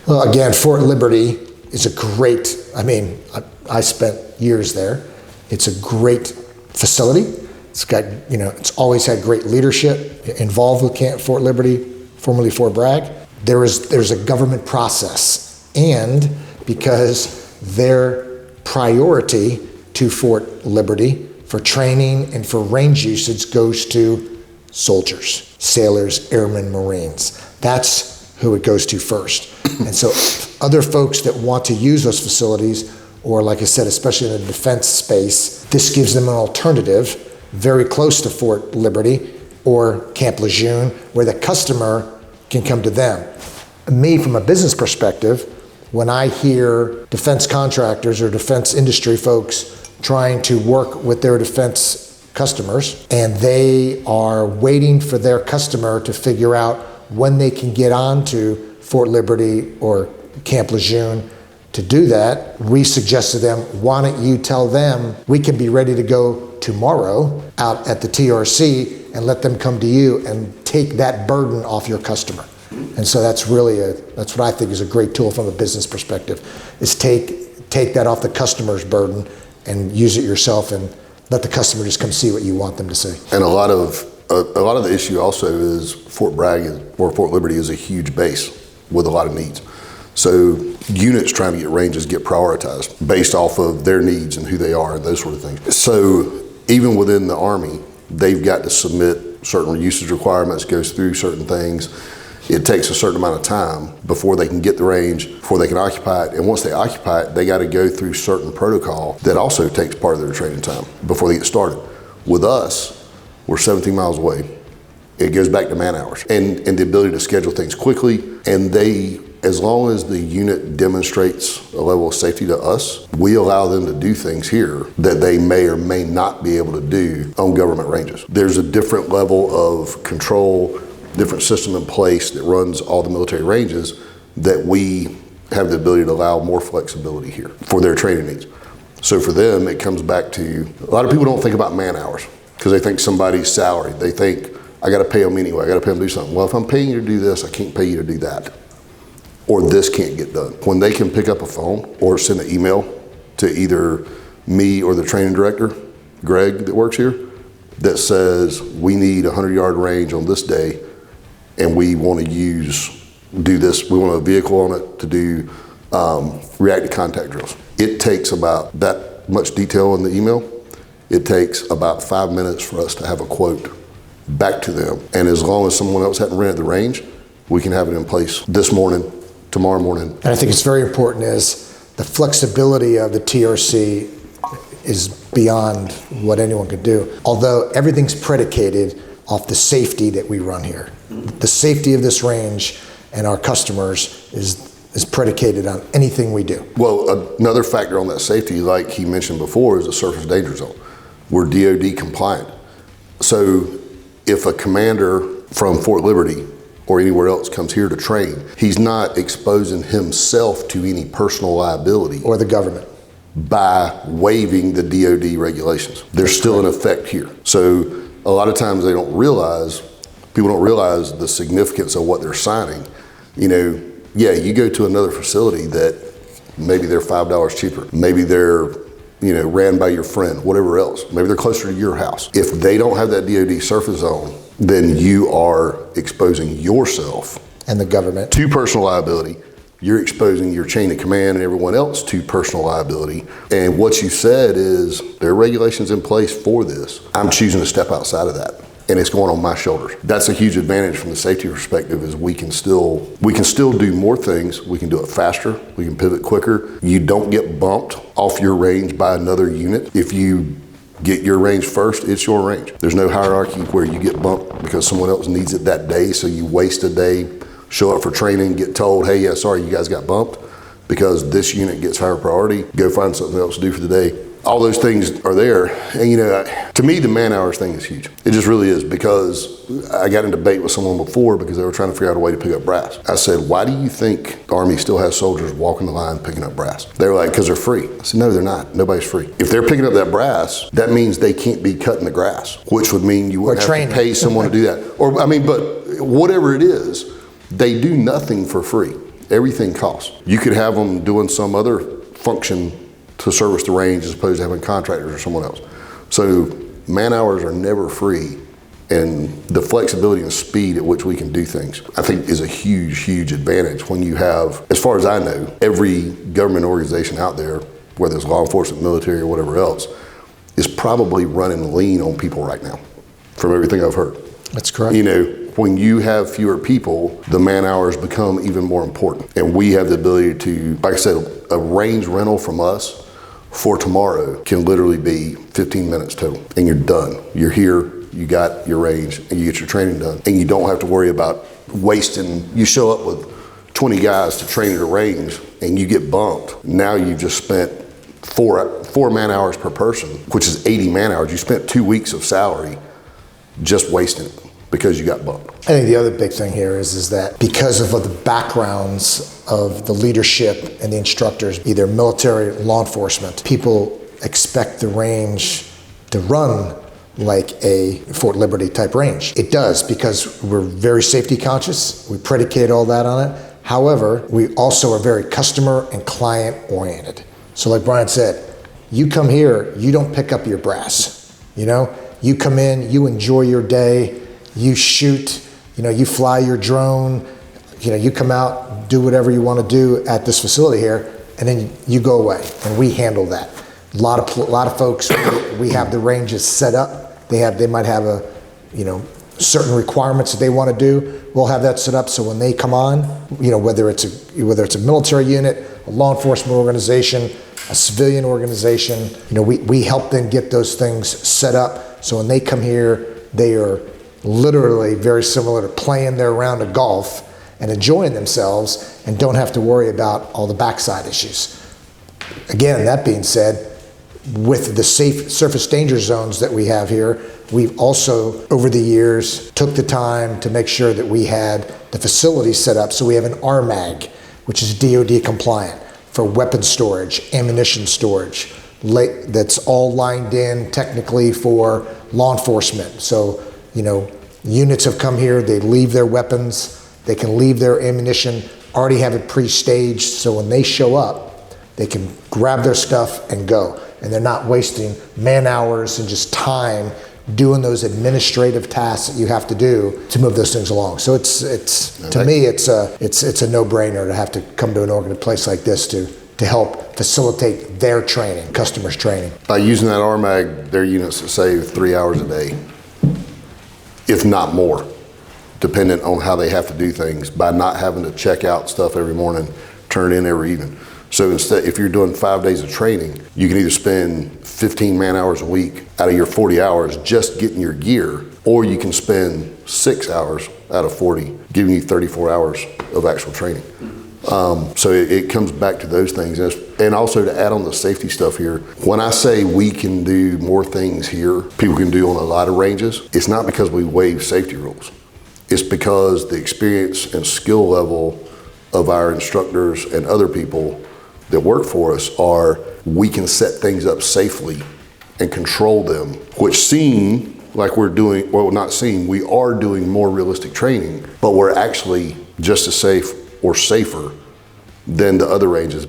Well, again, Fort Liberty is a great, I spent years there. It's a great facility. It's got, it's always had great leadership involved with Camp Fort Liberty, formerly Fort Bragg. There's a government process, and because their priority to Fort Liberty for training and for range usage goes to soldiers, sailors, airmen, Marines. That's who it goes to first. And so other folks that want to use those facilities, or like I said, especially in the defense space, this gives them an alternative very close to Fort Liberty or Camp Lejeune, where the customer can come to them. Me, from a business perspective, when I hear defense contractors or defense industry folks trying to work with their defense customers, and they are waiting for their customer to figure out when they can get on to Fort Liberty or Camp Lejeune to do that, we suggest to them, why don't you tell them we can be ready to go tomorrow out at the TRC and let them come to you and take that burden off your customer. And so that's what I think is a great tool from a business perspective, is take that off the customer's burden and use it yourself and let the customer just come see what you want them to see. And a lot of the issue also is Fort Bragg or Fort Liberty is a huge base with a lot of needs. So units trying to get ranges get prioritized based off of their needs and who they are and those sort of things. So even within the Army, they've got to submit certain usage requirements, goes through certain things. It takes a certain amount of time before they can get the range, before they can occupy it. And once they occupy it, they got to go through certain protocol that also takes part of their training time before they get started. With us, we're 17 miles away. It goes back to man hours and the ability to schedule things quickly. And as long as the unit demonstrates a level of safety to us, we allow them to do things here that they may or may not be able to do on government ranges. There's a different level of control, different system in place that runs all the military ranges that we have the ability to allow more flexibility here for their training needs. So for them, it comes back to, a lot of people don't think about man hours because they think somebody's salary. They think, I got to pay them anyway. I got to pay them to do something. Well, if I'm paying you to do this, I can't pay you to do that. Or this can't get done. When they can pick up a phone or send an email to either me or the training director, Greg, that works here, that says we need a 100-yard range on this day and we want to do this, we want a vehicle on it to do reactive contact drills. It takes about that much detail in the email. It takes about 5 minutes for us to have a quote back to them. And as long as someone else hadn't rented the range, we can have it in place this morning, tomorrow morning. And I think it's very important is the flexibility of the TRC is beyond what anyone could do. Although everything's predicated off the safety that we run here. The safety of this range and our customers is predicated on anything we do. Well, another factor on that safety, like he mentioned before, is the surface danger zone. We're DoD compliant. So if a commander from Fort Liberty or anywhere else comes here to train, he's not exposing himself to any personal liability. Or the government. By waiving the DoD regulations. They're still in effect here. So a lot of times people don't realize the significance of what they're signing. You go to another facility that maybe they're $5 cheaper. Maybe they're, ran by your friend, whatever else. Maybe they're closer to your house. If they don't have that DoD surface zone, then you are exposing yourself and the government to personal liability. You're exposing your chain of command and everyone else to personal liability. And what you said is there are regulations in place for this. I'm choosing to step outside of that, and it's going on my shoulders. That's a huge advantage from the safety perspective, is we can still do more things. We can do it faster. We can pivot quicker. You don't get bumped off your range by another unit. If you get your range first, it's your range. There's no hierarchy where you get bumped because someone else needs it that day, so you waste a day, show up for training, get told, hey, yeah, sorry, you guys got bumped because this unit gets higher priority, go find something else to do for the day. All those things are there. And to me, the man hours thing is huge. It just really is, because I got in debate with someone before because they were trying to figure out a way to pick up brass. I said, why do you think the Army still has soldiers walking the line picking up brass? They were like, because they're free. I said, no, they're not. Nobody's free. If they're picking up that brass, that means they can't be cutting the grass, which would mean you wouldn't have to pay someone to do that. But whatever it is, they do nothing for free. Everything costs. You could have them doing some other function to service the range as opposed to having contractors or someone else. So man hours are never free, and the flexibility and speed at which we can do things, I think, is a huge, huge advantage when you have, as far as I know, every government organization out there, whether it's law enforcement, military, or whatever else, is probably running lean on people right now, from everything I've heard. That's correct. You know, when you have fewer people, the man hours become even more important. And we have the ability to, like I said, a range rental from us for tomorrow can literally be 15 minutes total, and you're done. You're here, you got your range, and you get your training done. And you don't have to worry about wasting, you show up with 20 guys to train at a range and you get bumped. Now you've just spent four man hours per person, which is 80 man hours. You spent 2 weeks of salary just wasting it because you got bumped. I think the other big thing here is that because of the backgrounds of the leadership and the instructors, either military or law enforcement, people expect the range to run like a Fort Liberty type range. It does, because we're very safety conscious. We predicate all that on it. However, we also are very customer and client oriented. So like Brian said, you come here, you don't pick up your brass. You know, you come in, you enjoy your day, you shoot, you know, you fly your drone, you know, you come out, do whatever you want to do at this facility here, and then you go away, and we handle that. A lot of folks, we have the ranges set up. They might have certain requirements that they want to do. We'll have that set up so when they come on, you know, whether it's a military unit, a law enforcement organization, a civilian organization, you know, we help them get those things set up so when they come here, they are literally very similar to playing their round of golf and enjoying themselves and don't have to worry about all the backside issues. Again, that being said, with the safe surface danger zones that we have here, we've also, over the years, took the time to make sure that we had the facility set up. So we have an ARMAG, which is DoD compliant, for weapon storage, ammunition storage, that's all lined in technically for law enforcement. So, you know, units have come here, they leave their weapons, they can leave their ammunition, already have it pre-staged, so when they show up, they can grab their stuff and go. And they're not wasting man hours and just time doing those administrative tasks that you have to do to move those things along. So it's to me, it's a no-brainer to have to come to a place like this to help facilitate their training, customers' training. By using that ARMAG, their units save 3 hours a day, if not more, dependent on how they have to do things, by not having to check out stuff every morning, turn it in every evening. So instead, if you're doing 5 days of training, you can either spend 15 man hours a week out of your 40 hours just getting your gear, or you can spend 6 hours out of 40 giving you 34 hours of actual training. So it comes back to those things. And also to add on the safety stuff here, when I say we can do more things here, people can do on a lot of ranges, it's not because we waive safety rules. It's because the experience and skill level of our instructors and other people that work for us we can set things up safely and control them, which seem like we're doing, well, not seem, we are doing more realistic training, but we're actually just as safe or safer than the other ranges.